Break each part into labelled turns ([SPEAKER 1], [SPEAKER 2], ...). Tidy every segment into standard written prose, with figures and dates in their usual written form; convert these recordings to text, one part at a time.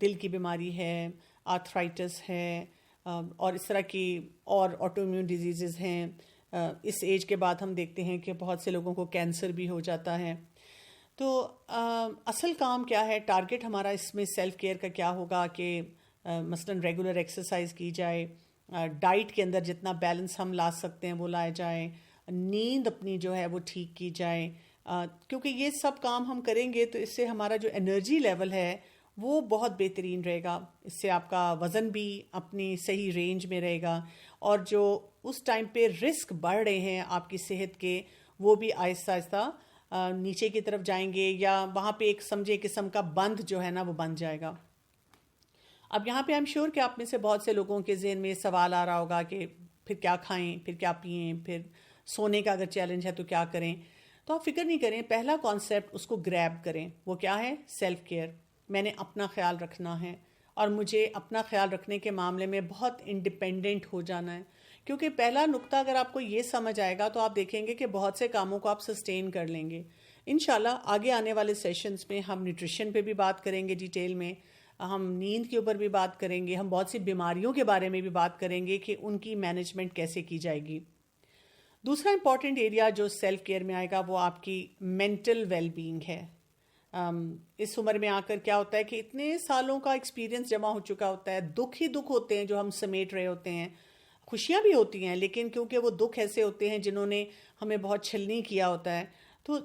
[SPEAKER 1] دل کی بیماری ہے، آرتھرائٹس ہے، اور اس طرح کی اور آٹو امیون ڈیزیزز ہیں. اس ایج کے بعد ہم دیکھتے ہیں کہ بہت سے لوگوں کو کینسر بھی ہو جاتا ہے. تو اصل کام کیا ہے، ٹارگٹ ہمارا اس میں سیلف کیئر کا کیا ہوگا کہ مثلاً ریگولر ایکسرسائز کی جائے، ڈائٹ کے اندر جتنا بیلنس ہم لا سکتے ہیں وہ لائے جائیں، نیند اپنی جو ہے وہ ٹھیک کی جائے، کیونکہ یہ سب کام ہم کریں گے تو اس سے ہمارا جو انرجی لیول ہے وہ بہت بہترین رہے گا. اس سے آپ کا وزن بھی اپنی صحیح رینج میں رہے گا، اور جو اس ٹائم پہ رسک بڑھ رہے ہیں آپ کی صحت کے وہ بھی آہستہ آہستہ نیچے کی طرف جائیں گے، یا وہاں پہ ایک سمجھے قسم کا بند جو ہے نا وہ بن جائے گا. اب یہاں پہ I'm sure کہ آپ میں سے بہت سے لوگوں کے ذہن میں یہ سوال آ رہا ہوگا کہ پھر کیا کھائیں، پھر کیا پئیں، پھر سونے کا اگر چیلنج ہے تو کیا کریں. تو آپ فکر نہیں کریں، پہلا کانسیپٹ اس کو گریب کریں. وہ کیا ہے؟ Self care. میں نے اپنا خیال رکھنا ہے، اور مجھے اپنا خیال رکھنے کے معاملے میں بہت انڈیپینڈنٹ ہو جانا ہے. کیونکہ پہلا نقطہ اگر آپ کو یہ سمجھ آئے گا تو آپ دیکھیں گے کہ بہت سے کاموں کو آپ سسٹین کر لیں گے. انشاءاللہ آگے آنے والے سیشنز میں ہم نیوٹریشن پہ بھی بات کریں گے ڈیٹیل میں، ہم نیند کے اوپر بھی بات کریں گے، ہم بہت سی بیماریوں کے بارے میں بھی بات کریں گے کہ ان کی مینجمنٹ کیسے کی جائے گی. دوسرا امپورٹنٹ ایریا جو سیلف کیئر میں آئے گا وہ آپ کی مینٹل ویل بینگ ہے. اس عمر میں آ کر کیا ہوتا ہے کہ اتنے سالوں کا ایکسپیرینس جمع ہو چکا ہوتا ہے، دکھ ہی دکھ ہوتے ہیں جو ہم سمیٹ رہے ہوتے ہیں، خوشیاں بھی ہوتی ہیں لیکن کیونکہ وہ دکھ ایسے ہوتے ہیں جنہوں نے ہمیں بہت چھلنی کیا ہوتا ہے، تو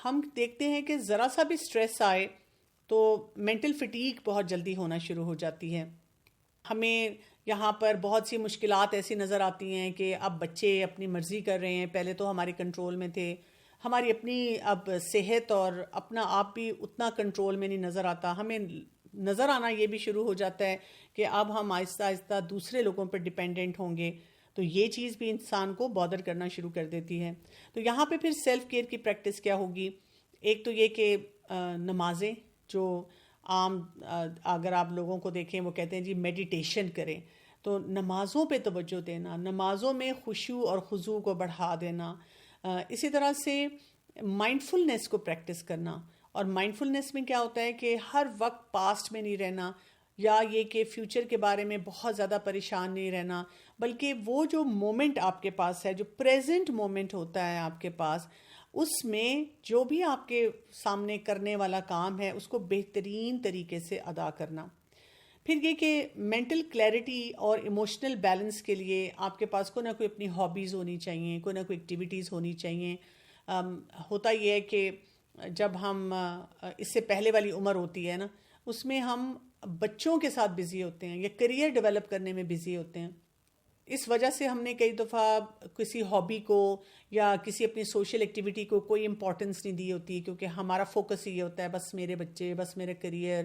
[SPEAKER 1] ہم دیکھتے ہیں کہ ذرا سا بھی سٹریس آئے تو مینٹل فٹیگ بہت جلدی ہونا شروع ہو جاتی ہے. ہمیں یہاں پر بہت سی مشکلات ایسی نظر آتی ہیں کہ اب بچے اپنی مرضی کر رہے ہیں، پہلے تو ہمارے کنٹرول میں تھے، ہماری اپنی اب صحت اور اپنا آپ بھی اتنا کنٹرول میں نہیں نظر آتا. ہمیں نظر آنا یہ بھی شروع ہو جاتا ہے کہ اب ہم آہستہ آہستہ دوسرے لوگوں پر ڈیپینڈنٹ ہوں گے، تو یہ چیز بھی انسان کو بادر کرنا شروع کر دیتی ہے. تو یہاں پہ پھر سیلف کیئر کی پریکٹس کیا ہوگی؟ ایک تو یہ کہ نمازیں، جو عام اگر آپ لوگوں کو دیکھیں وہ کہتے ہیں جی میڈیٹیشن کریں، تو نمازوں پہ توجہ دینا، نمازوں میں خشوع اور خضوع کو بڑھا دینا. اسی طرح سے مائنڈفلنس کو پریکٹس کرنا. اور مائنڈفلنس میں کیا ہوتا ہے کہ ہر وقت پاسٹ میں نہیں رہنا، یا یہ کہ فیوچر کے بارے میں بہت زیادہ پریشان نہیں رہنا، بلکہ وہ جو مومنٹ آپ کے پاس ہے، جو پریزنٹ مومنٹ ہوتا ہے آپ کے پاس، اس میں جو بھی آپ کے سامنے کرنے والا کام ہے اس کو بہترین طریقے سے ادا کرنا. پھر یہ کہ مینٹل کلیئرٹی اور ایموشنل بیلنس کے لیے آپ کے پاس کوئی نہ کوئی اپنی ہابیز ہونی چاہیے، کوئی نہ کوئی ایکٹیویٹیز ہونی چاہیے. ہوتا یہ ہے کہ جب ہم اس سے پہلے والی عمر ہوتی ہے نا، اس میں ہم بچوں کے ساتھ بزی ہوتے ہیں یا کریئر ڈیولپ کرنے میں بزی ہوتے ہیں. اس وجہ سے ہم نے کئی دفعہ کسی ہابی کو یا کسی اپنی سوشل ایکٹیویٹی کو کوئی امپورٹنس نہیں دی ہوتی، کیونکہ ہمارا فوکس یہ ہوتا ہے بس میرے بچے، بس میرے کریئر،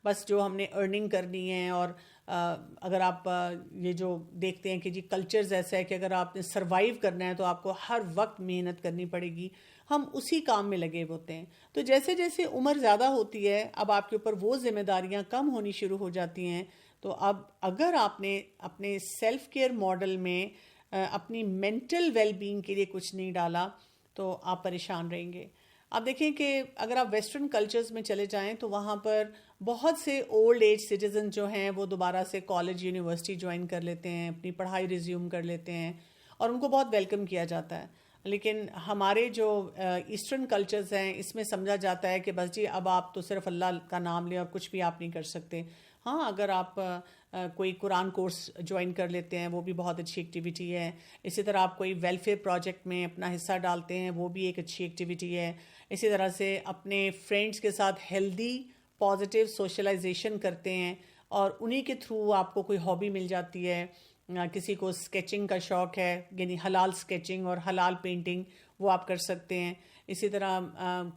[SPEAKER 1] بس جو ہم نے ارننگ کرنی ہے. اور اگر آپ یہ جو دیکھتے ہیں کہ جی کلچرز ایسا ہے کہ اگر آپ نے سروائیو کرنا ہے تو آپ کو ہر وقت محنت کرنی پڑے گی، ہم اسی کام میں لگے ہوتے ہیں. تو جیسے جیسے عمر زیادہ ہوتی ہے اب آپ کے اوپر وہ ذمہ داریاں کم ہونی شروع ہو جاتی ہیں. تو اب اگر آپ نے اپنے سیلف کیئر ماڈل میں اپنی مینٹل ویل بینگ کے لیے کچھ نہیں ڈالا تو آپ پریشان رہیں گے. آپ دیکھیں کہ اگر آپ ویسٹرن کلچرز میں چلے جائیں تو وہاں پر بہت سے اولڈ ایج سٹیزن جو ہیں وہ دوبارہ سے کالج یونیورسٹی جوائن کر لیتے ہیں، اپنی پڑھائی ریزیوم کر لیتے ہیں، اور ان کو بہت ویلکم کیا جاتا ہے. لیکن ہمارے جو ایسٹرن کلچرز ہیں اس میں سمجھا جاتا ہے کہ بس جی اب آپ تو صرف اللہ کا نام لیں اور کچھ بھی آپ نہیں کر سکتے. ہاں اگر آپ کوئی قرآن کورس جوائن کر لیتے ہیں وہ بھی بہت اچھی ایکٹیویٹی ہے. اسی طرح آپ کوئی ویلفیئر پروجیکٹ میں اپنا حصہ ڈالتے ہیں وہ بھی ایک اچھی ایکٹیویٹی ہے. اسی طرح سے اپنے فرینڈس کے ساتھ ہیلدی پازیٹیو سوشلائزیشن کرتے ہیں اور انہی کے تھرو آپ کو کوئی ہابی مل جاتی ہے. کسی کو اسکیچنگ کا شوق ہے، یعنی حلال اسکیچنگ اور حلال پینٹنگ وہ آپ کر سکتے ہیں. اسی طرح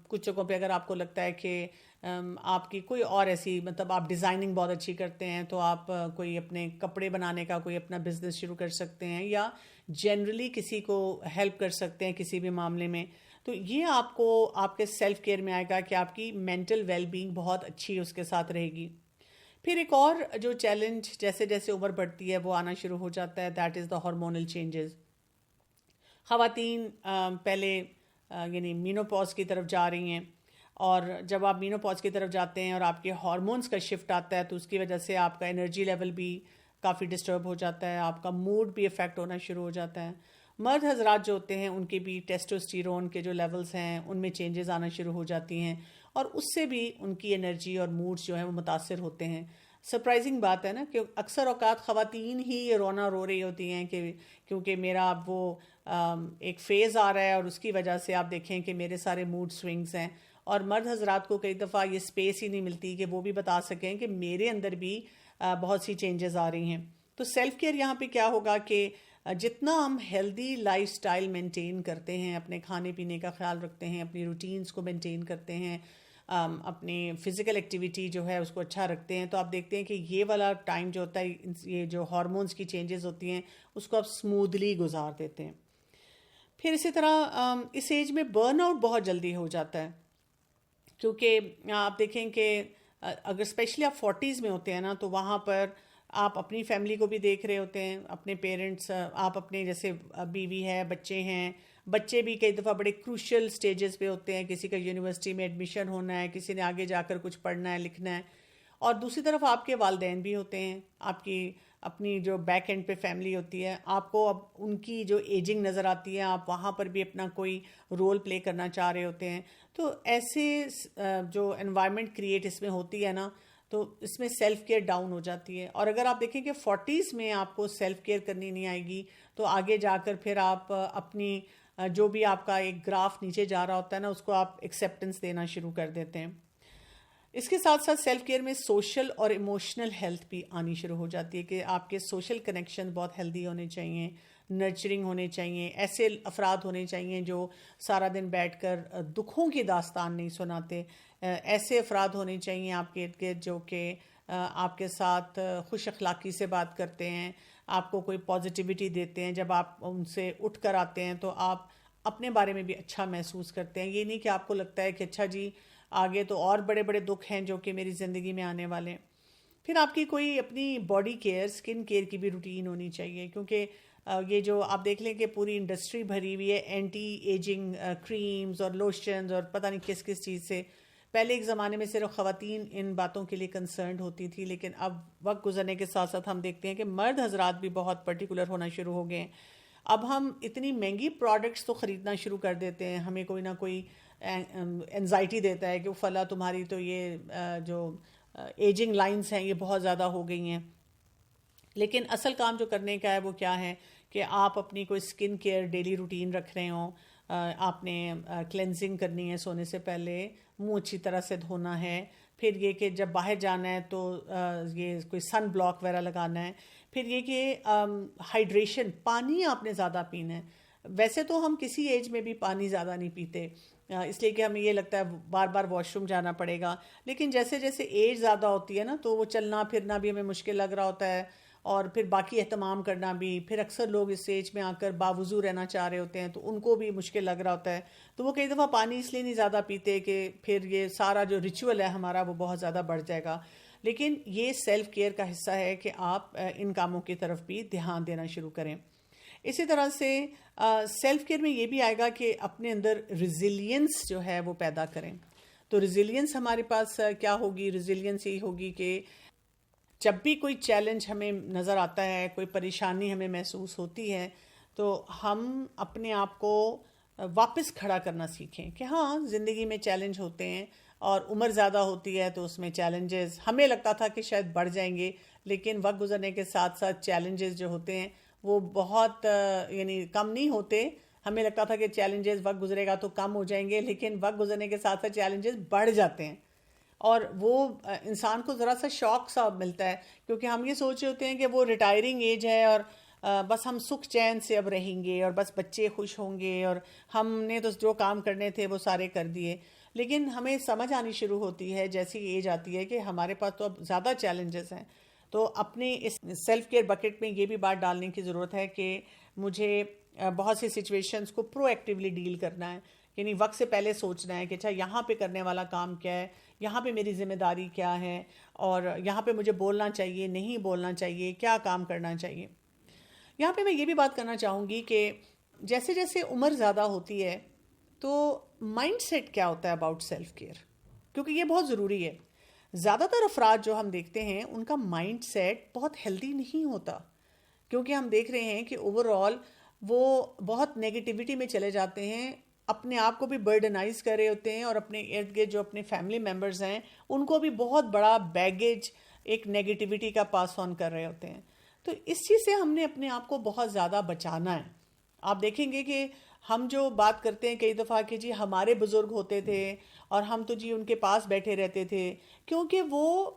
[SPEAKER 1] کچھ جگہوں پہ اگر آپ کو لگتا ہے کہ آپ کی کوئی اور ایسی مطلب آپ ڈیزائننگ بہت اچھی کرتے ہیں تو آپ کوئی اپنے کپڑے بنانے کا کوئی اپنا بزنس شروع کر سکتے ہیں، یا جنرلی کسی کو ہیلپ کر سکتے ہیں کسی بھی معاملے میں. تو یہ آپ کو آپ کے سیلف کیئر میں آئے گا کہ آپ کی مینٹل ویل بینگ بہت اچھی اس کے ساتھ رہے گی. پھر ایک اور جو چیلنج جیسے جیسے عمر بڑھتی ہے وہ آنا شروع ہو جاتا ہے، that is the hormonal changes. خواتین پہلے یعنی مینوپاز کی طرف جا رہی ہیں. اور جب آپ مینوپاز کی طرف جاتے ہیں اور آپ کے ہارمونز کا شفٹ آتا ہے تو اس کی وجہ سے آپ کا انرجی لیول بھی کافی ڈسٹرب ہو جاتا ہے، آپ کا موڈ بھی افیکٹ ہونا شروع ہو جاتا ہے. مرد حضرات جو ہوتے ہیں ان کے بھی ٹیسٹوسٹیرون کے جو لیولز ہیں ان میں چینجز آنا شروع ہو جاتی ہیں، اور اس سے بھی ان کی انرجی اور موڈز جو ہیں وہ متاثر ہوتے ہیں. سرپرائزنگ بات ہے نا کہ اکثر اوقات خواتین ہی یہ رونا رو رہی ہوتی ہیں کہ کیونکہ میرا اب وہ ایک فیز آ رہا ہے اور اس کی وجہ سے آپ دیکھیں کہ میرے سارے موڈ سوئنگز ہیں. اور مرد حضرات کو کئی دفعہ یہ سپیس ہی نہیں ملتی کہ وہ بھی بتا سکیں کہ میرے اندر بھی بہت سی چینجز آ رہی ہیں. تو سیلف کیئر یہاں پہ کیا ہوگا کہ جتنا ہم ہیلدی لائف سٹائل مینٹین کرتے ہیں، اپنے کھانے پینے کا خیال رکھتے ہیں، اپنی روٹینز کو مینٹین کرتے ہیں، اپنی فزیکل ایکٹیویٹی جو ہے اس کو اچھا رکھتے ہیں، تو آپ دیکھتے ہیں کہ یہ والا ٹائم جو ہوتا ہے، یہ جو ہارمونز کی چینجز ہوتی ہیں اس کو آپ اسموتھلی گزار دیتے ہیں. پھر اسی طرح اس ایج میں برن آؤٹ بہت جلدی ہو جاتا ہے، کیونکہ آپ دیکھیں کہ اگر اسپیشلی آپ 40s میں ہوتے ہیں نا تو وہاں پر آپ اپنی فیملی کو بھی دیکھ رہے ہوتے ہیں، اپنے پیرنٹس، آپ اپنے جیسے بیوی ہے، بچے ہیں، بچے بھی کئی دفعہ بڑے کروشل سٹیجز پہ ہوتے ہیں، کسی کا یونیورسٹی میں ایڈمیشن ہونا ہے، کسی نے آگے جا کر کچھ پڑھنا ہے لکھنا ہے. اور دوسری طرف آپ کے والدین بھی ہوتے ہیں، آپ کی اپنی جو بیک اینڈ پہ فیملی ہوتی ہے، آپ کو اب ان کی جو ایجنگ نظر آتی ہے، آپ وہاں پر بھی اپنا کوئی رول پلے کرنا چاہ رہے ہوتے ہیں. تو ایسے جو انوائرمنٹ کریٹ اس میں ہوتی ہے نا تو اس میں سیلف کیئر ڈاؤن ہو جاتی ہے. اور اگر آپ دیکھیں کہ 40s میں آپ کو سیلف کیئر کرنی نہیں آئے گی تو آگے جا کر پھر آپ اپنی جو بھی آپ کا ایک گراف نیچے جا رہا ہوتا ہے نا اس کو آپ ایکسیپٹنس دینا شروع کر دیتے ہیں. اس کے ساتھ ساتھ سیلف کیئر میں سوشل اور ایموشنل ہیلتھ بھی آنی شروع ہو جاتی ہے کہ آپ کے سوشل کنیکشن بہت ہیلدی ہونے چاہیے، نرچرنگ ہونے چاہیے، ایسے افراد ہونے چاہیے جو سارا دن بیٹھ کر دکھوں کی داستان نہیں سناتے، ایسے افراد ہونے چاہیے آپ کے ارد گرد جو کہ آپ کے ساتھ خوش اخلاقی سے بات کرتے ہیں، آپ کو کوئی پازیٹیوٹی دیتے ہیں. جب آپ ان سے اٹھ کر آتے ہیں تو آپ اپنے بارے میں بھی اچھا محسوس کرتے ہیں. یہ نہیں کہ آپ کو لگتا ہے کہ اچھا جی آگے تو اور بڑے بڑے دکھ ہیں جو کہ میری زندگی میں آنے والے ہیں. پھر آپ کی کوئی اپنی باڈی کیئر، سکن کیئر کی بھی روٹین ہونی چاہیے، کیونکہ یہ جو آپ دیکھ لیں کہ پوری انڈسٹری بھری ہوئی ہے اینٹی ایجنگ کریمز اور لوشنز اور پتہ نہیں کس کس چیز سے. پہلے ایک زمانے میں صرف خواتین ان باتوں کے لیے کنسرنڈ ہوتی تھی، لیکن اب وقت گزرنے کے ساتھ ساتھ ہم دیکھتے ہیں کہ مرد حضرات بھی بہت پرٹیکولر ہونا شروع ہو گئے ہیں. اب ہم اتنی مہنگی پروڈکٹس تو خریدنا شروع کر دیتے ہیں، ہمیں کوئی نہ کوئی انزائٹی دیتا ہے کہ فلاں تمہاری تو یہ جو ایجنگ لائنز ہیں یہ بہت زیادہ ہو گئی ہیں. لیکن اصل کام جو کرنے کا ہے وہ کیا ہے کہ آپ اپنی کوئی سکن کیئر ڈیلی روٹین رکھ رہے ہوں، آپ نے کلینزنگ کرنی ہے سونے سے پہلے، منہ اچھی طرح سے دھونا ہے، پھر یہ کہ جب باہر جانا ہے تو یہ کوئی سن بلاک وغیرہ لگانا ہے، پھر یہ کہ ہائیڈریشن، پانی آپ نے زیادہ پینا ہے. ویسے تو ہم کسی ایج میں بھی پانی زیادہ نہیں پیتے، اس لیے کہ ہمیں یہ لگتا ہے بار بار واش روم جانا پڑے گا، لیکن جیسے جیسے ایج زیادہ ہوتی ہے نا تو وہ چلنا پھرنا بھی ہمیں مشکل لگ رہا ہوتا ہے، اور پھر باقی اہتمام کرنا بھی. پھر اکثر لوگ اس ایج میں آ کر باوضو رہنا چاہ رہے ہوتے ہیں تو ان کو بھی مشکل لگ رہا ہوتا ہے، تو وہ کئی دفعہ پانی اس لیے نہیں زیادہ پیتے کہ پھر یہ سارا جو ریچول ہے ہمارا وہ بہت زیادہ بڑھ جائے گا. لیکن یہ سیلف کیئر کا حصہ ہے کہ آپ ان کاموں کی طرف بھی دھیان دینا شروع کریں. اسی طرح سے سیلف کیئر میں یہ بھی آئے گا کہ اپنے اندر ریزیلینس جو ہے وہ پیدا کریں. تو ریزیلینس ہمارے پاس کیا ہوگی؟ ریزیلینس یہ ہوگی کہ جب بھی کوئی چیلنج ہمیں نظر آتا ہے، کوئی پریشانی ہمیں محسوس ہوتی ہے، تو ہم اپنے آپ کو واپس کھڑا کرنا سیکھیں کہ ہاں زندگی میں چیلنج ہوتے ہیں، اور عمر زیادہ ہوتی ہے تو اس میں چیلنجز ہمیں لگتا تھا کہ شاید بڑھ جائیں گے، لیکن وقت گزرنے کے ساتھ ساتھ چیلنجز جو ہوتے ہیں وہ بہت یعنی کم نہیں ہوتے. ہمیں لگتا تھا کہ چیلنجز وقت گزرے گا تو کم ہو جائیں گے، لیکن وقت گزرنے کے ساتھ ساتھ چیلنجز بڑھ جاتے ہیں. اور وہ انسان کو ذرا سا شوق سا ملتا ہے، کیونکہ ہم یہ سوچ رہے ہوتے ہیں کہ وہ ریٹائرنگ ایج ہے اور بس ہم سکھ چین سے اب رہیں گے اور بس بچے خوش ہوں گے اور ہم نے تو جو کام کرنے تھے وہ سارے کر دیے. لیکن ہمیں سمجھ آنی شروع ہوتی ہے جیسی ایج آتی ہے کہ ہمارے پاس تو اب زیادہ چیلنجز ہیں. تو اپنے اس سیلف کیئر بکٹ میں یہ بھی بات ڈالنے کی ضرورت ہے کہ مجھے بہت سی سچویشنز کو پرو ایکٹیولی ڈیل کرنا ہے، یعنی وقت سے پہلے سوچنا ہے کہ اچھا یہاں پہ کرنے والا کام کیا ہے، یہاں پہ میری ذمہ داری کیا ہے، اور یہاں پہ مجھے بولنا چاہیے نہیں بولنا چاہیے، کیا کام کرنا چاہیے. یہاں پہ میں یہ بھی بات کرنا چاہوں گی کہ جیسے جیسے عمر زیادہ ہوتی ہے تو مائنڈ سیٹ کیا ہوتا ہے اباؤٹ سیلف کیئر، کیونکہ یہ بہت ضروری ہے. زیادہ تر افراد جو ہم دیکھتے ہیں ان کا مائنڈ سیٹ بہت ہیلدی نہیں ہوتا، کیونکہ ہم دیکھ رہے ہیں کہ اوور آل وہ بہت نیگیٹیوٹی میں چلے جاتے ہیں، اپنے آپ کو بھی برڈنائز کر رہے ہوتے ہیں، اور اپنے ارد گرد جو اپنے فیملی ممبرز ہیں ان کو بھی بہت بڑا بیگیج ایک نیگیٹیوٹی کا پاس آن کر رہے ہوتے ہیں. تو اس چیز سے ہم نے اپنے آپ کو بہت زیادہ بچانا ہے. آپ دیکھیں گے کہ ہم جو بات کرتے ہیں کئی دفعہ کہ جی ہمارے بزرگ ہوتے تھے اور ہم تو جی ان کے پاس بیٹھے رہتے تھے، کیونکہ وہ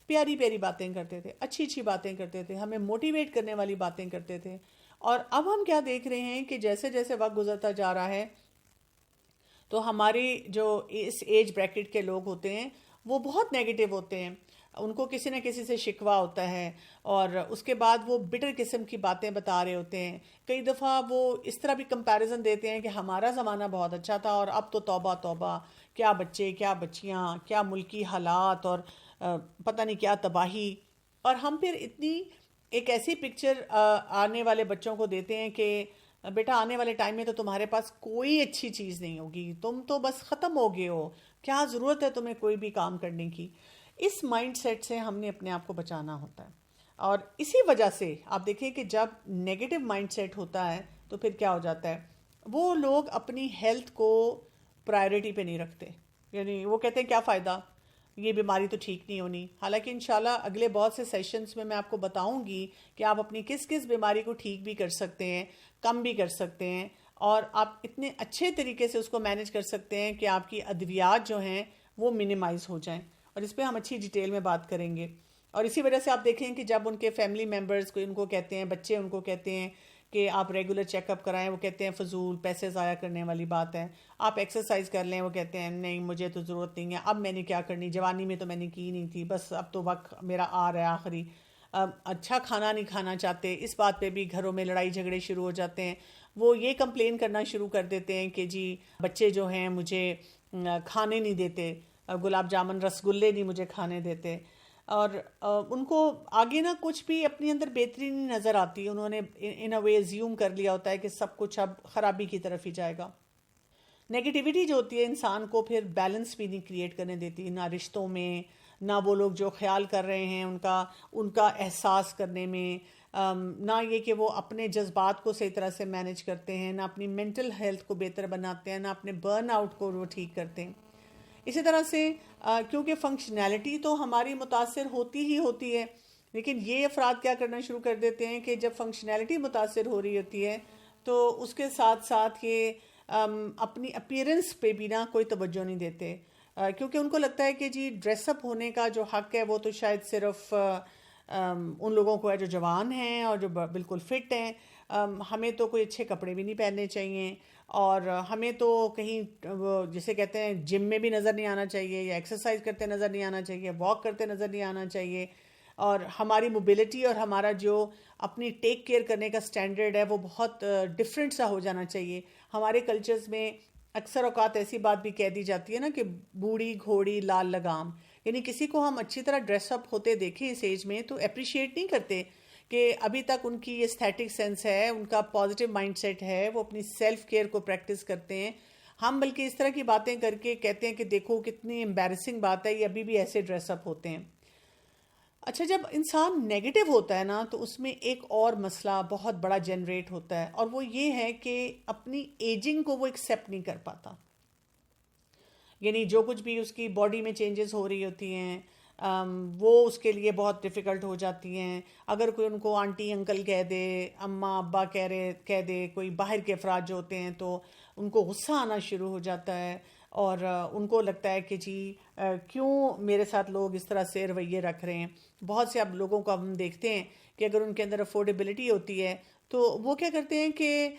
[SPEAKER 1] پیاری پیاری باتیں کرتے تھے، اچھی اچھی باتیں کرتے تھے، ہمیں موٹیویٹ کرنے والی باتیں کرتے تھے. اور اب ہم کیا دیکھ رہے ہیں کہ جیسے جیسے وقت گزرتا جا رہا ہے تو ہماری جو اس ایج بریکٹ کے لوگ ہوتے ہیں وہ بہت نیگیٹو ہوتے ہیں، ان کو کسی نہ کسی سے شکوہ ہوتا ہے، اور اس کے بعد وہ بٹر قسم کی باتیں بتا رہے ہوتے ہیں. کئی دفعہ وہ اس طرح بھی کمپیریزن دیتے ہیں کہ ہمارا زمانہ بہت اچھا تھا اور اب تو توبہ توبہ، کیا بچے کیا بچیاں، کیا ملکی حالات، اور پتہ نہیں کیا تباہی. اور ہم پھر اتنی ایک ایسی پکچر آنے والے بچوں کو دیتے ہیں کہ بیٹا آنے والے ٹائم میں تو تمہارے پاس کوئی اچھی چیز نہیں ہوگی، تم تو بس ختم ہو گئے ہو، کیا ضرورت ہے تمہیں کوئی بھی کام کرنے کی. اس مائنڈ سیٹ سے ہم نے اپنے آپ کو بچانا ہوتا ہے. اور اسی وجہ سے آپ دیکھیں کہ جب نیگیٹو مائنڈ سیٹ ہوتا ہے تو پھر کیا ہو جاتا ہے، وہ لوگ اپنی ہیلتھ کو پرائرٹی پہ نہیں رکھتے. یعنی وہ کہتے ہیں کیا فائدہ، یہ بیماری تو ٹھیک نہیں ہونی. حالانکہ انشاءاللہ اگلے بہت سے سیشنز میں آپ کو بتاؤں گی کہ آپ اپنی کس کس بیماری کو ٹھیک بھی کر سکتے ہیں، کم بھی کر سکتے ہیں، اور آپ اتنے اچھے طریقے سے اس کو مینیج کر سکتے ہیں کہ آپ کی ادویات جو ہیں وہ منیمائز ہو جائیں. اور اس پہ ہم اچھی ڈیٹیل میں بات کریں گے. اور اسی وجہ سے آپ دیکھیں کہ جب ان کے فیملی ممبرز کو ان کو کہتے ہیں، بچے ان کو کہتے ہیں کہ آپ ریگولر چیک اپ کرائیں، وہ کہتے ہیں فضول پیسے ضائع کرنے والی بات ہے. آپ ایکسرسائز کر لیں، وہ کہتے ہیں نہیں مجھے تو ضرورت نہیں ہے، اب میں نے کیا کرنی، جوانی میں تو میں نے کی نہیں تھی، بس اب تو وقت میرا آ رہا ہے آخری. اچھا کھانا نہیں کھانا چاہتے، اس بات پہ بھی گھروں میں لڑائی جھگڑے شروع ہو جاتے ہیں. وہ یہ کمپلین کرنا شروع کر دیتے ہیں کہ جی بچے جو ہیں مجھے کھانے نہیں دیتے، گلاب جامن رسگلے نہیں مجھے کھانے دیتے. اور ان کو آگے نہ کچھ بھی اپنی اندر بہتری نہیں نظر آتی، انہوں نے ان اے وے زیوم کر لیا ہوتا ہے کہ سب کچھ اب خرابی کی طرف ہی جائے گا. نیگیٹیوٹی جو ہوتی ہے انسان کو پھر بیلنس بھی نہیں کریٹ کرنے دیتی، نہ رشتوں میں، نہ وہ لوگ جو خیال کر رہے ہیں ان کا احساس کرنے میں، نہ یہ کہ وہ اپنے جذبات کو صحیح طرح سے مینیج کرتے ہیں، نہ اپنی مینٹل ہیلتھ کو بہتر بناتے ہیں، نہ اپنے برن آؤٹ کو وہ ٹھیک کرتے ہیں. اسی طرح سے کیونکہ فنکشنالٹی تو ہماری متاثر ہوتی ہی ہوتی ہے، لیکن یہ افراد کیا کرنا شروع کر دیتے ہیں کہ جب فنکشنالٹی متاثر ہو رہی ہوتی ہے تو اس کے ساتھ ساتھ یہ اپنی اپیرنس پہ بھی نہ کوئی توجہ نہیں دیتے، کیونکہ ان کو لگتا ہے کہ جی ڈریس اپ ہونے کا جو حق ہے وہ تو شاید صرف ان لوگوں کو ہے جو جوان ہیں اور جو بالکل فٹ ہیں. ہمیں تو کوئی اچھے کپڑے بھی نہیں پہننے چاہیے، اور ہمیں تو کہیں جسے کہتے ہیں جم میں بھی نظر نہیں آنا چاہیے، یا ایکسرسائز کرتے نظر نہیں آنا چاہیے، واک کرتے نظر نہیں آنا چاہیے. اور ہماری موبلٹی اور ہمارا جو اپنی ٹیک کیئر کرنے کا سٹینڈرڈ ہے وہ بہت ڈفرینٹ سا ہو جانا چاہیے. ہمارے کلچرز میں اکثر اوقات ایسی بات بھی کہہ دی جاتی ہے نا کہ بوڑھی گھوڑی لال لگام، یعنی کسی کو ہم اچھی طرح ڈریس اپ ہوتے دیکھیں اس ایج میں تو اپریشیٹ نہیں کرتے کہ ابھی تک ان کی ایستھیٹک سینس ہے، ان کا پازیٹیو مائنڈ سیٹ ہے، وہ اپنی سیلف کیئر کو پریکٹس کرتے ہیں. ہم بلکہ اس طرح کی باتیں کر کے کہتے ہیں کہ دیکھو کتنی امبیرسنگ بات ہے، یہ ابھی بھی ایسے ڈریس اپ ہوتے ہیں. اچھا جب انسان نیگیٹو ہوتا ہے نا تو اس میں ایک اور مسئلہ بہت بڑا جنریٹ ہوتا ہے، اور وہ یہ ہے کہ اپنی ایجنگ کو وہ ایکسیپٹ نہیں کر پاتا. یعنی جو کچھ بھی اس کی باڈی میں چینجز ہو رہی ہوتی ہیں وہ اس کے لیے بہت ڈیفیکلٹ ہو جاتی ہیں. اگر کوئی ان کو آنٹی انکل کہہ دے، اماں ابا کہہ دے، کوئی باہر کے افراد جو ہوتے ہیں تو ان کو غصہ آنا شروع ہو جاتا ہے، اور ان کو لگتا ہے کہ جی کیوں میرے ساتھ لوگ اس طرح سے رویے رکھ رہے ہیں. بہت سے اب لوگوں کو ہم دیکھتے ہیں کہ اگر ان کے اندر افورڈیبلٹی ہوتی ہے تو وہ کیا کرتے ہیں کہ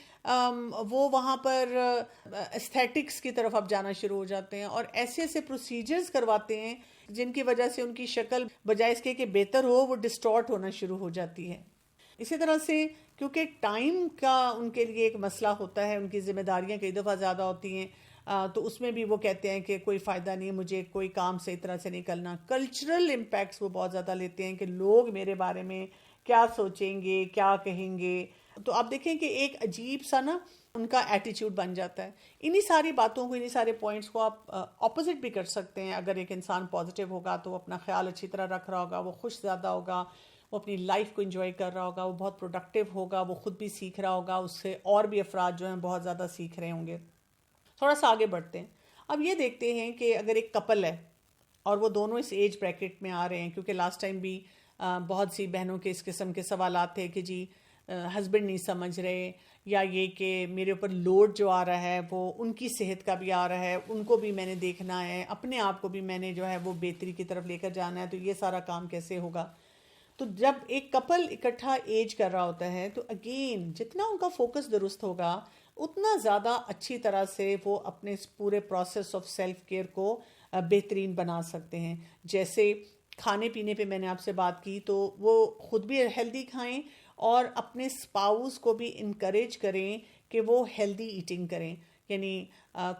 [SPEAKER 1] وہ وہاں پر ایستھیٹکس کی طرف اب جانا شروع ہو جاتے ہیں، اور ایسے ایسے پروسیجرز کرواتے ہیں جن کی وجہ سے ان کی شکل بجائے اس کے کہ بہتر ہو وہ ڈسٹارٹ ہونا شروع ہو جاتی ہے. اسی طرح سے کیونکہ ٹائم کا ان کے لیے ایک مسئلہ ہوتا ہے، ان کی ذمہ داریاں کئی دفعہ زیادہ ہوتی ہیں، تو اس میں بھی وہ کہتے ہیں کہ کوئی فائدہ نہیں، مجھے کوئی کام صحیح طرح سے نہیں کرنا. کلچرل امپیکٹس وہ بہت زیادہ لیتے ہیں کہ لوگ میرے بارے میں کیا سوچیں گے، کیا کہیں گے. تو آپ دیکھیں کہ ایک عجیب سا نا ان کا ایٹیٹیوڈ بن جاتا ہے. انہی ساری باتوں کو، انہی سارے پوائنٹس کو آپ اپوزٹ بھی کر سکتے ہیں. اگر ایک انسان پازیٹیو ہوگا تو وہ اپنا خیال اچھی طرح رکھ رہا ہوگا، وہ خوش زیادہ ہوگا، وہ اپنی لائف کو انجوائے کر رہا ہوگا، وہ بہت پروڈکٹیو ہوگا، وہ خود بھی سیکھ رہا ہوگا، اس سے اور بھی افراد جو ہیں بہت زیادہ سیکھ رہے ہوں گے. تھوڑا سا آگے بڑھتے ہیں. اب یہ دیکھتے ہیں کہ اگر ایک کپل ہے اور وہ دونوں اس ایج بریکٹ میں آ رہے ہیں، کیونکہ لاسٹ ٹائم بھی بہت سی بہنوں کے اس قسم کے سوالات تھے کہ جی ہسبینڈ نہیں سمجھ رہے، یا یہ کہ میرے اوپر لوڈ جو آ رہا ہے وہ ان کی صحت کا بھی آ رہا ہے، ان کو بھی میں نے دیکھنا ہے، اپنے آپ کو بھی میں نے جو ہے وہ بہتری کی طرف لے کر جانا ہے، تو یہ سارا کام کیسے ہوگا. تو جب ایک کپل اکٹھا ایج کر رہا ہوتا ہے تو اگین جتنا ان کا فوکس درست ہوگا اتنا زیادہ اچھی طرح سے وہ اپنے اس پورے پروسیس آف سیلف کیئر کو بہترین بنا سکتے ہیں. جیسے کھانے پینے پہ میں نے آپ سے بات کی، تو وہ خود بھی ہیلدی کھائیں اور اپنے سپاؤس کو بھی انکریج کریں کہ وہ ہیلدی ایٹنگ کریں. یعنی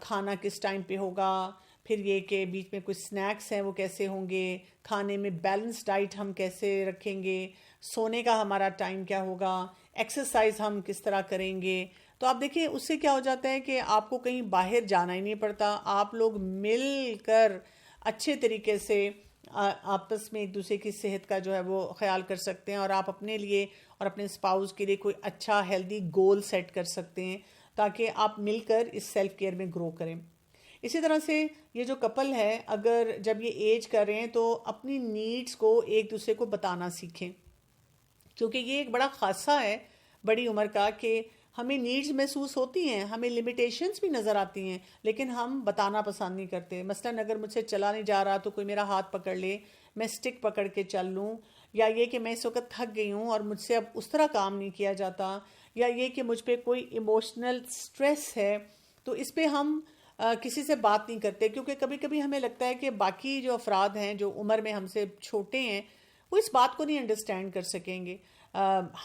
[SPEAKER 1] کھانا کس ٹائم پہ ہوگا، پھر یہ کہ بیچ میں کچھ سنیکس ہیں وہ کیسے ہوں گے، کھانے میں بیلنس ڈائٹ ہم کیسے رکھیں گے، سونے کا ہمارا ٹائم کیا ہوگا، ایکسرسائز ہم کس طرح کریں گے. تو آپ دیکھیں اس سے کیا ہو جاتا ہے کہ آپ کو کہیں باہر جانا ہی نہیں پڑتا، آپ لوگ مل کر اچھے طریقے سے آپس میں ایک دوسرے کی صحت کا جو ہے وہ خیال کر سکتے ہیں، اور آپ اپنے لیے اور اپنے اسپاؤس کے لیے کوئی اچھا ہیلدی گول سیٹ کر سکتے ہیں تاکہ آپ مل کر اس سیلف کیئر میں گرو کریں. اسی طرح سے یہ جو کپل ہے اگر جب یہ ایج کر رہے ہیں تو اپنی نیڈز کو ایک دوسرے کو بتانا سیکھیں، کیونکہ یہ ایک بڑا خاصہ ہے بڑی عمر کا کہ ہمیں نیڈز محسوس ہوتی ہیں، ہمیں لمیٹیشنز بھی نظر آتی ہیں، لیکن ہم بتانا پسند نہیں کرتے. مثلاً اگر مجھ سے چلا نہیں جا رہا تو کوئی میرا ہاتھ پکڑ لے، میں سٹک پکڑ کے چل لوں، یا یہ کہ میں اس وقت تھک گئی ہوں اور مجھ سے اب اس طرح کام نہیں کیا جاتا، یا یہ کہ مجھ پہ کوئی ایموشنل سٹریس ہے، تو اس پہ ہم کسی سے بات نہیں کرتے. کیونکہ کبھی کبھی ہمیں لگتا ہے کہ باقی جو افراد ہیں جو عمر میں ہم سے چھوٹے ہیں وہ اس بات کو نہیں انڈرسٹینڈ کر سکیں گے.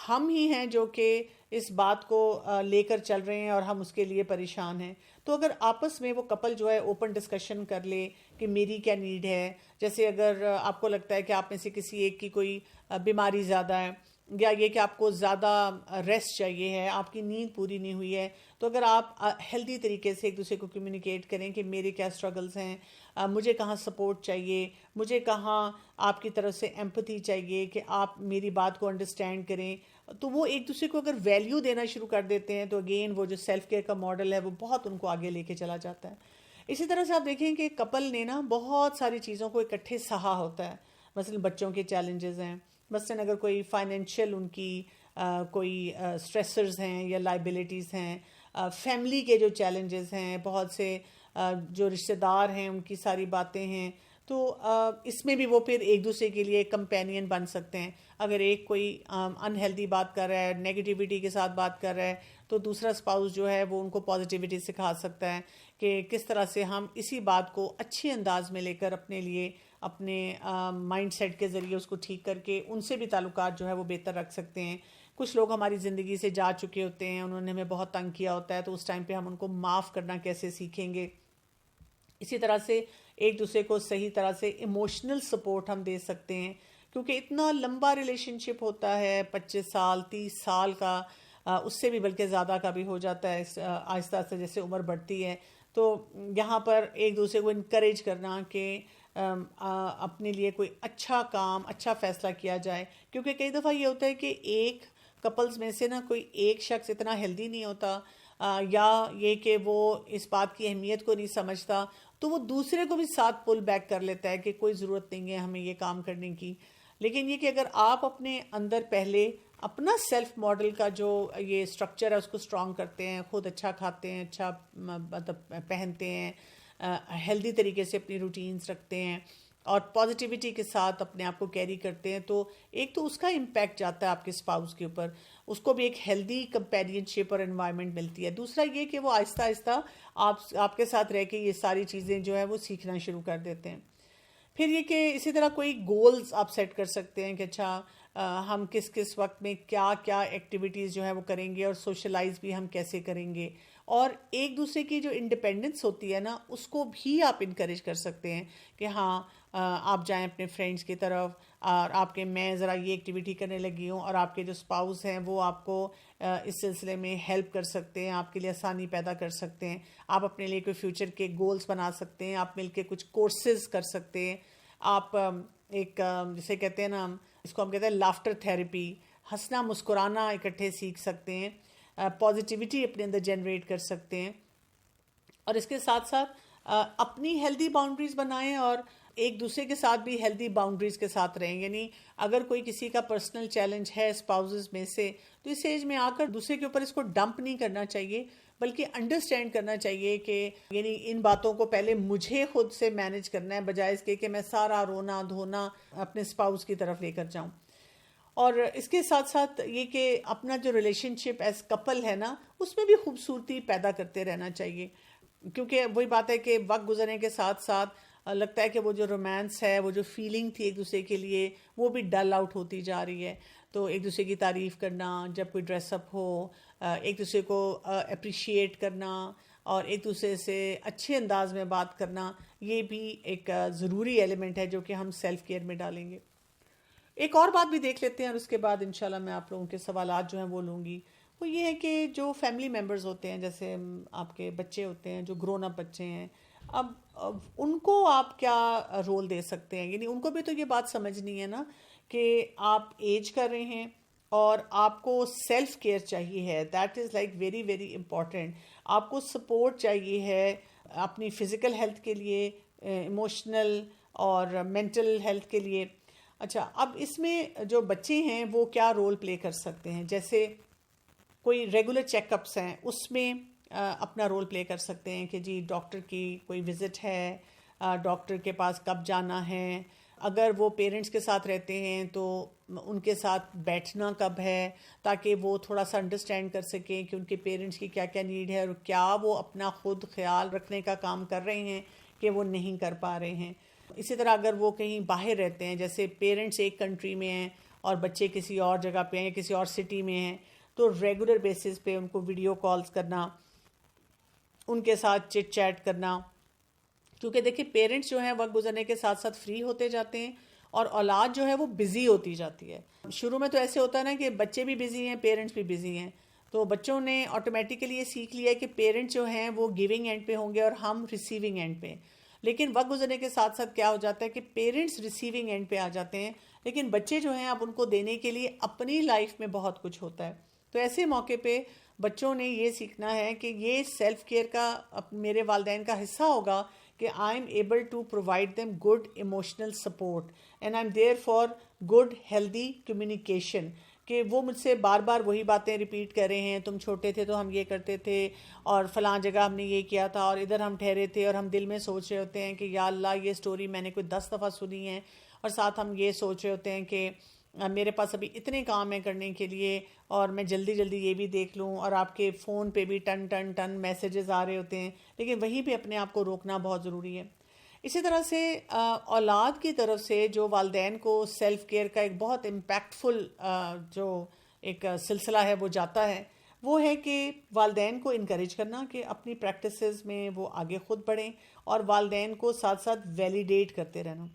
[SPEAKER 1] ہم ہی ہیں جو کہ اس بات کو لے کر چل رہے ہیں اور ہم اس کے لیے پریشان ہیں. تو اگر آپس میں وہ کپل جو ہے اوپن ڈسکشن کر لے کہ میری کیا نیڈ ہے، جیسے اگر آپ کو لگتا ہے کہ آپ میں سے کسی ایک کی کوئی بیماری زیادہ ہے، یا یہ کہ آپ کو زیادہ ریسٹ چاہیے ہے، آپ کی نیند پوری نہیں ہوئی ہے، تو اگر آپ ہیلدی طریقے سے ایک دوسرے کو کمیونیکیٹ کریں کہ میرے کیا اسٹرگلز ہیں، مجھے کہاں سپورٹ چاہیے، مجھے کہاں آپ کی طرف سے ایمپتھی چاہیے کہ آپ میری بات کو انڈرسٹینڈ کریں، تو وہ ایک دوسرے کو اگر ویلیو دینا شروع کر دیتے ہیں تو اگین وہ جو سیلف کیئر کا ماڈل ہے وہ بہت ان کو آگے لے کے چلا جاتا ہے. اسی طرح سے آپ دیکھیں کہ کپل نے نا بہت ساری چیزوں کو اکٹھے سہا ہوتا ہے. مثلا بچوں کے چیلنجز ہیں، مثلا اگر کوئی فائنینشیل ان کی کوئی سٹریسرز ہیں یا لائبلٹیز ہیں، فیملی کے جو چیلنجز ہیں، بہت سے جو رشتہ دار ہیں ان کی ساری باتیں ہیں، تو اس میں بھی وہ پھر ایک دوسرے کے لیے کمپینین بن سکتے ہیں. اگر ایک کوئی انہیلدی بات کر رہا ہے، نیگیٹیوٹی کے ساتھ بات کر رہا ہے، تو دوسرا اسپاؤس جو ہے وہ ان کو پازیٹیوٹی سکھا سکتا ہے کہ کس طرح سے ہم اسی بات کو اچھی انداز میں لے کر اپنے لیے اپنے مائنڈ سیٹ کے ذریعے اس کو ٹھیک کر کے ان سے بھی تعلقات جو ہے وہ بہتر رکھ سکتے ہیں. کچھ لوگ ہماری زندگی سے جا چکے ہوتے ہیں، انہوں نے ہمیں بہت تنگ کیا ہوتا ہے، تو اس ٹائم پہ ہم ان کو معاف کرنا کیسے سیکھیں گے. اسی طرح سے ایک دوسرے کو صحیح طرح سے ایموشنل سپورٹ ہم دے سکتے ہیں، کیونکہ اتنا لمبا ریلیشن شپ ہوتا ہے 25 سال 30 سال کا، اس سے بھی بلکہ زیادہ کا بھی ہو جاتا ہے آہستہ آہستہ جیسے عمر بڑھتی ہے. تو یہاں پر ایک دوسرے کو انکریج کرنا کہ اپنے لیے کوئی اچھا کام، اچھا فیصلہ کیا جائے. کیونکہ کئی دفعہ یہ ہوتا ہے کہ ایک کپلز میں سے نا کوئی ایک شخص اتنا ہیلدی نہیں ہوتا، یا یہ کہ وہ اس بات کی اہمیت کو نہیں سمجھتا، تو وہ دوسرے کو بھی ساتھ پل بیک کر لیتا ہے کہ کوئی ضرورت نہیں ہے ہمیں یہ کام کرنے کی. لیکن یہ کہ اگر آپ اپنے اندر پہلے اپنا سیلف ماڈل کا جو یہ سٹرکچر ہے اس کو سٹرونگ کرتے ہیں، خود اچھا کھاتے ہیں، اچھا مطلب پہنتے ہیں، ہیلدی طریقے سے اپنی روٹینز رکھتے ہیں اور پازیٹیوٹی کے ساتھ اپنے آپ کو کیری کرتے ہیں، تو ایک تو اس کا امپیکٹ جاتا ہے آپ کے اسپاؤس کے اوپر، اس کو بھی ایک ہیلدی کمپینین شپ اور انوائرمنٹ ملتی ہے. دوسرا یہ کہ وہ آہستہ آہستہ آپ کے ساتھ رہ کے یہ ساری چیزیں جو ہے وہ سیکھنا شروع کر دیتے ہیں. پھر یہ کہ اسی طرح کوئی گولز آپ سیٹ کر سکتے ہیں کہ اچھا ہم کس کس وقت میں کیا کیا ایکٹیویٹیز جو ہے وہ کریں گے، اور سوشلائز بھی ہم کیسے کریں گے. اور ایک دوسرے کی جو انڈیپینڈنس ہوتی ہے نا اس کو بھی آپ انکریج کر سکتے ہیں کہ ہاں آپ جائیں اپنے فرینڈس کی طرف، اور آپ کے میں ذرا یہ ایکٹیویٹی کرنے لگی ہوں، اور آپ کے جو اسپاؤس ہیں وہ آپ کو اس سلسلے میں ہیلپ کر سکتے ہیں، آپ کے لیے آسانی پیدا کر سکتے ہیں، آپ اپنے لیے کوئی فیوچر کے گولز بنا سکتے ہیں، آپ مل کے کچھ کورسز کر سکتے ہیں، آپ ایک جسے کہتے ہیں نا، اس کو ہم کہتے ہیں لافٹر تھیراپی، ہنسنا مسکرانا اکٹھے سیکھ سکتے ہیں، پازیٹیوٹی اپنے اندر جنریٹ کر سکتے ہیں، اور اس کے ساتھ ساتھ اپنی ہیلدی باؤنڈریز بنائیں اور ایک دوسرے کے ساتھ بھی ہیلدی باؤنڈریز کے ساتھ رہیں. یعنی اگر کوئی کسی کا پرسنل چیلنج ہے اسپاؤزز میں سے، تو اس ایج میں آ کر دوسرے کے اوپر اس کو ڈمپ نہیں کرنا چاہیے، بلکہ انڈرسٹینڈ کرنا چاہیے کہ یعنی ان باتوں کو پہلے مجھے خود سے مینیج کرنا ہے، بجائے اس کے کہ میں سارا رونا دھونا اپنے اسپاؤز کی طرف لے کر جاؤں. اور اس کے ساتھ ساتھ یہ کہ اپنا جو ریلیشن شپ ایز کپل ہے نا، اس میں بھی خوبصورتی پیدا کرتے رہنا چاہیے، کیونکہ وہی بات ہے کہ وقت گزرنے کے ساتھ ساتھ لگتا ہے کہ وہ جو رومانس ہے، وہ جو فیلنگ تھی ایک دوسرے کے لیے، وہ بھی ڈل آؤٹ ہوتی جا رہی ہے. تو ایک دوسرے کی تعریف کرنا، جب کوئی ڈریس اپ ہو، ایک دوسرے کو اپریشیٹ کرنا اور ایک دوسرے سے اچھے انداز میں بات کرنا، یہ بھی ایک ضروری ایلیمنٹ ہے جو کہ ہم سیلف کیئر میں ڈالیں گے. ایک اور بات بھی دیکھ لیتے ہیں اور اس کے بعد انشاءاللہ میں آپ لوگوں کے سوالات جو ہیں وہ لوں گی. وہ یہ ہے کہ جو فیملی ممبرز ہوتے ہیں، جیسے آپ کے بچے ہوتے ہیں، جو گرون اپ بچے ہیں، اب ان کو آپ کیا رول دے سکتے ہیں؟ یعنی ان کو بھی تو یہ بات سمجھنی ہے نا کہ آپ ایج کر رہے ہیں اور آپ کو سیلف کیئر چاہیے ہے. That is like very very important. آپ کو سپورٹ چاہیے ہے اپنی فزیکل ہیلتھ کے لیے، ایموشنل اور مینٹل ہیلتھ کے لیے. اچھا، اب اس میں جو بچے ہیں وہ کیا رول پلے کر سکتے ہیں؟ جیسے کوئی ریگولر چیک اپس ہیں، اس میں اپنا رول پلے کر سکتے ہیں کہ جی ڈاکٹر کی کوئی وزٹ ہے، ڈاکٹر کے پاس کب جانا ہے. اگر وہ پیرنٹس کے ساتھ رہتے ہیں تو ان کے ساتھ بیٹھنا کب ہے، تاکہ وہ تھوڑا سا انڈرسٹینڈ کر سکیں کہ ان کے پیرنٹس کی کیا کیا نیڈ ہے اور کیا وہ اپنا خود خیال رکھنے کا کام کر رہے ہیں کہ وہ نہیں کر پا رہے ہیں. اسی طرح اگر وہ کہیں باہر رہتے ہیں، جیسے پیرنٹس ایک کنٹری میں ہیں اور بچے کسی اور جگہ پہ ہیں، کسی اور سٹی میں ہیں، تو ریگولر بیسس پہ ان کو ویڈیو کالز کرنا، ان کے ساتھ چٹ چیٹ کرنا. کیونکہ دیکھیں پیرنٹس جو ہیں وقت گزرنے کے ساتھ ساتھ فری ہوتے جاتے ہیں اور اولاد جو ہے وہ بزی ہوتی جاتی ہے. شروع میں تو ایسے ہوتا ہے نا کہ بچے بھی بزی ہیں، پیرنٹس بھی بزی ہیں، تو بچوں نے آٹومیٹیکلی یہ سیکھ لیا ہے کہ پیرنٹس جو ہیں وہ گیونگ اینڈ پہ ہوں گے اور ہم ریسیونگ اینڈ پہ. لیکن وقت گزرنے کے ساتھ ساتھ کیا ہو جاتا ہے کہ پیرنٹس ریسیونگ اینڈ پہ آ جاتے ہیں، لیکن بچے جو ہیں اب ان کو دینے کے لیے اپنی لائف میں بہت کچھ ہوتا ہے. تو ایسے موقع پہ بچوں نے یہ سیکھنا ہے کہ یہ سیلف کیئر کا میرے والدین کا حصہ ہوگا کہ I am able to provide them good emotional support and I am there for good healthy communication. کہ وہ مجھ سے بار بار وہی باتیں ریپیٹ کر رہے ہیں، تم چھوٹے تھے تو ہم یہ کرتے تھے اور فلاں جگہ ہم نے یہ کیا تھا اور ادھر ہم ٹھہرے تھے، اور ہم دل میں سوچ رہے ہوتے ہیں کہ یا اللہ یہ سٹوری میں نے کوئی 10 دفعہ سنی ہے، اور ساتھ ہم یہ سوچ رہے ہوتے ہیں کہ میرے پاس ابھی اتنے کام ہیں کرنے کے لیے اور میں جلدی جلدی یہ بھی دیکھ لوں، اور آپ کے فون پہ بھی ٹن ٹن ٹن میسیجز آ رہے ہوتے ہیں. لیکن وہیں پہ اپنے آپ کو روکنا بہت ضروری ہے. اسی طرح سے اولاد کی طرف سے جو والدین کو سیلف کیئر کا ایک بہت امپیکٹفل جو ایک سلسلہ ہے وہ جاتا ہے، وہ ہے کہ والدین کو انکریج کرنا کہ اپنی پریکٹسز میں وہ آگے خود بڑھیں، اور والدین کو ساتھ ساتھ ویلیڈیٹ کرتے رہنا.